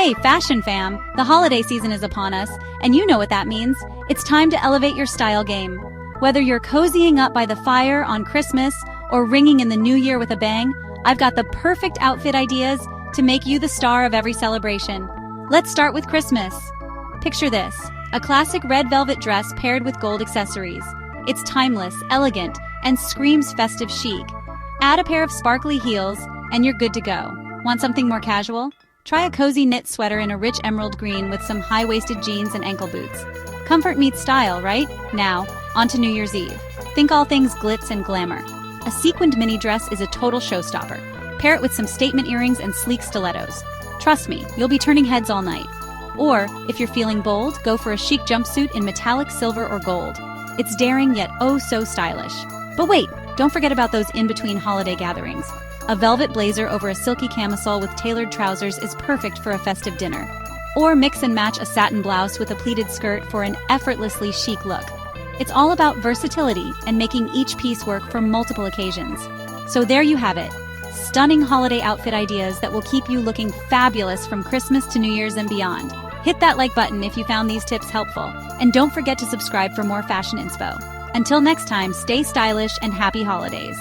Hey, fashion fam! The holiday season is upon us, and you know what that means. It's time to elevate your style game. Whether you're cozying up by the fire on Christmas or ringing in the new year with a bang, I've got the perfect outfit ideas to make you the star of every celebration. Let's start with Christmas. Picture this, a classic red velvet dress paired with gold accessories. It's timeless, elegant, and screams festive chic. Add a pair of sparkly heels, and you're good to go. Want something more casual? Try a cozy knit sweater in a rich emerald green with some high-waisted jeans and ankle boots. Comfort meets style, right? Now, on to New Year's Eve. Think all things glitz and glamour. A sequined mini dress is a total showstopper. Pair it with some statement earrings and sleek stilettos. Trust me, you'll be turning heads all night. Or, if you're feeling bold, go for a chic jumpsuit in metallic silver or gold. It's daring yet oh so stylish. But wait, don't forget about those in-between holiday gatherings. A velvet blazer over a silky camisole with tailored trousers is perfect for a festive dinner. Or mix and match a satin blouse with a pleated skirt for an effortlessly chic look. It's all about versatility and making each piece work for multiple occasions. So there you have it. Stunning holiday outfit ideas that will keep you looking fabulous from Christmas to New Year's and beyond. Hit that like button if you found these tips helpful. And don't forget to subscribe for more fashion inspo. Until next time, stay stylish and happy holidays.